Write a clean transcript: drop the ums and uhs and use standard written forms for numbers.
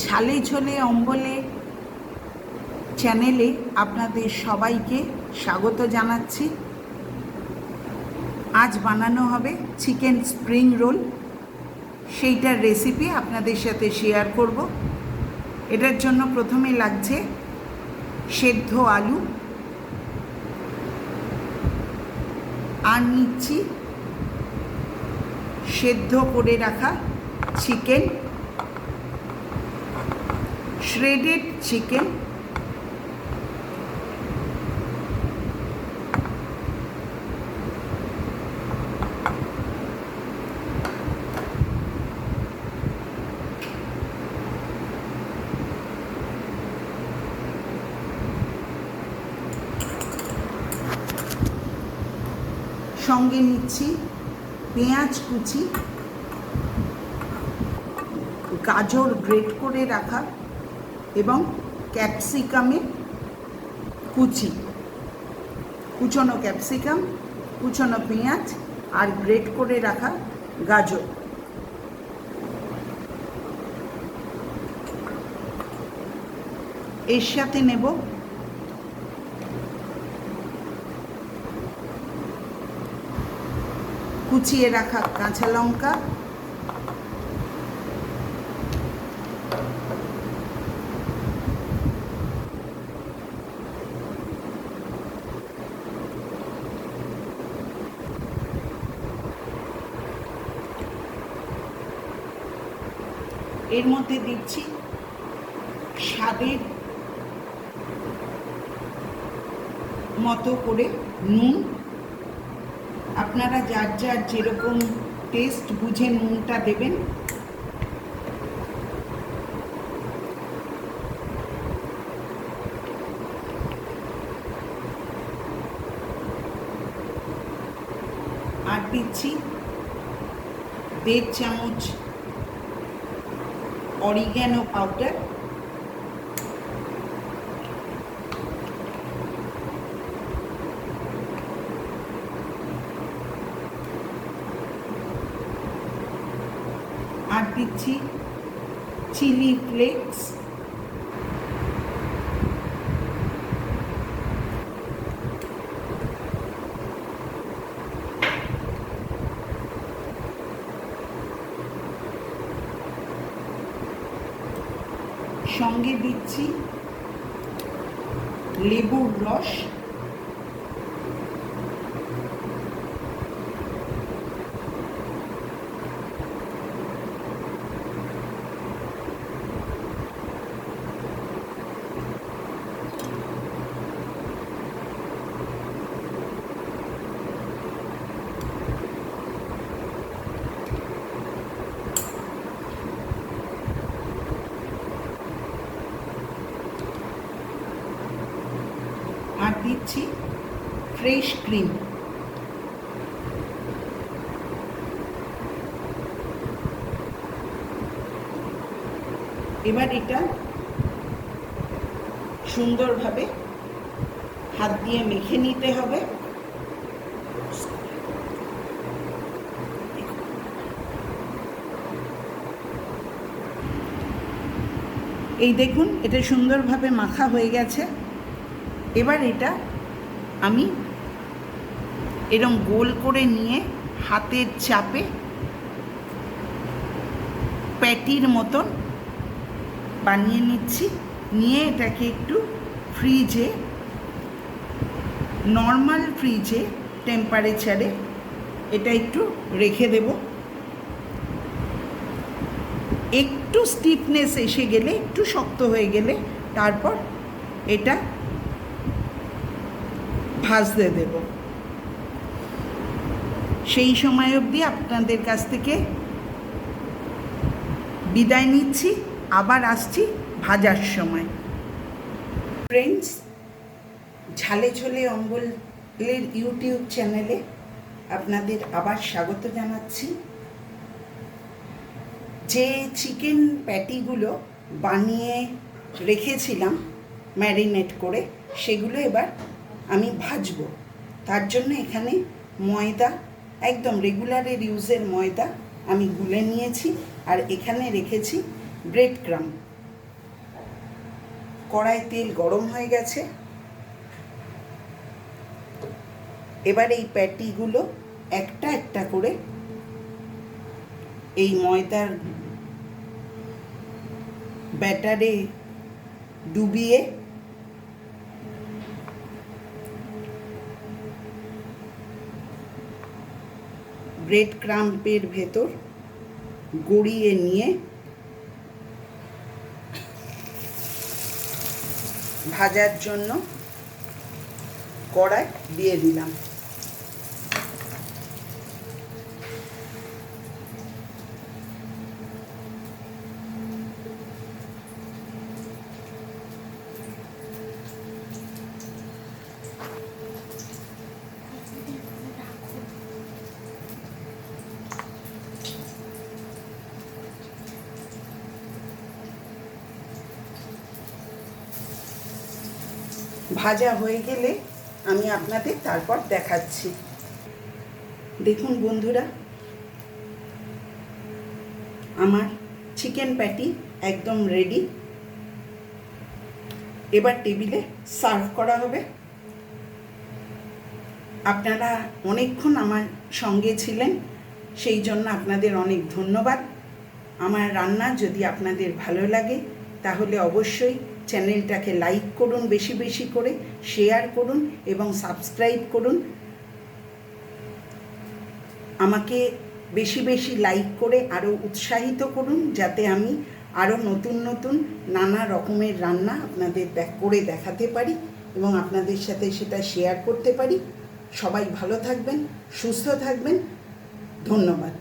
ছালে ঝোলে অম্বলে চ্যানেলে আপনাদের সবাইকে স্বাগত জানাচ্ছি। আজ বানানো হবে চিকেন স্প্রিং রোল। সেইটার রেসিপি আপনাদের সাথে শেয়ার করব। এটার জন্য প্রথমে লাগছে সেদ্ধ আলু, আর নিচ্ছি সেদ্ধ করে রাখা চিকেন, শ্রেডেড চিকেন, সঙ্গে নিচ্ছি পেঁয়াজ কুচি, গাজর গ্রেট করে রাখা এবং ক্যাপসিকামের কুচি, কুচনো ক্যাপসিকাম, কুচনো পেঁয়াজ আর গ্রেট করে রাখা গাজর। এর সাথে নেব কুচিয়ে রাখা কাঁচা লঙ্কা, এর মধ্যে দিচ্ছি স্বাদের মতো করে নুন। আপনারা যার যার যেরকম টেস্ট বুঝে নুনটা দেবেন। আর দিচ্ছি 1.5 চামচ অরিগ্যানো পাউডার, আর দিচ্ছি চিলি ফ্লেক্স, সঙ্গে দিচ্ছি লেবুর রস, আর দিচ্ছি ফ্রেশ ক্রিম। এবার এটা সুন্দরভাবে হাত দিয়ে মেখে নিতে হবে। এই দেখুন, এটা সুন্দরভাবে মাখা হয়ে গেছে। এবার এটা আমি এরকম গোল করে নিয়ে হাতের চাপে প্যাটির মতন বানিয়ে নিচ্ছি। নিয়ে এটাকে একটু ফ্রিজে, নর্মাল ফ্রিজে টেম্পারেচারে এটা একটু রেখে দেব। একটু স্টিফনেস এসে গেলে, একটু শক্ত হয়ে গেলে তারপর এটা ভাজতে দেব। সেই সময় অবধি আপনাদের কাছ থেকে বিদায় নিচ্ছি। আবার আসছি ভাজার সময়। ফ্রেন্ডস, ঝালে ঝোলে অম্বলের ইউটিউব চ্যানেলে আপনাদের আবার স্বাগত জানাচ্ছি। যে চিকেন প্যাটিগুলো বানিয়ে রেখেছিলাম ম্যারিনেট করে, সেগুলো এবার আমি ভাজবো। তার জন্য এখানে ময়দা, একদম রেগুলারের ইউজের ময়দা আমি গুলে নিয়েছি, আর এখানে রেখেছি ব্রেড ক্রাম্ব। কড়ায় তেল গরম হয়ে গেছে। এবার এই প্যাটিগুলো একটা একটা করে এই ময়দার ব্যাটারে ডুবিয়ে ব্রেড ক্রাম্পের ভেতর গড়িয়ে নিয়ে ভাজার জন্য কড়াই দিয়ে দিলাম। ভাজা হয়ে গেলে আমি আপনাদের তারপর দেখাচ্ছি। দেখুন বন্ধুরা, আমার চিকেন প্যাটি একদম রেডি। এবার টেবিলে সার্ভ করা হবে। আপনারা অনেকক্ষণ আমার সঙ্গে ছিলেন, সেই জন্য আপনাদের অনেক ধন্যবাদ। আমার রান্না যদি আপনাদের ভালো লাগে তাহলে অবশ্যই চ্যানেলটাকে লাইক করুন, বেশি বেশি করে শেয়ার করুন এবং সাবস্ক্রাইব করুন। আমাকে বেশি বেশি লাইক করে আরও উৎসাহিত করুন, যাতে আমি আরও নতুন নতুন নানা রকমের রান্না আপনাদের করে দেখাতে পারি এবং আপনাদের সাথে সেটা শেয়ার করতে পারি। সবাই ভালো থাকবেন, সুস্থ থাকবেন। ধন্যবাদ।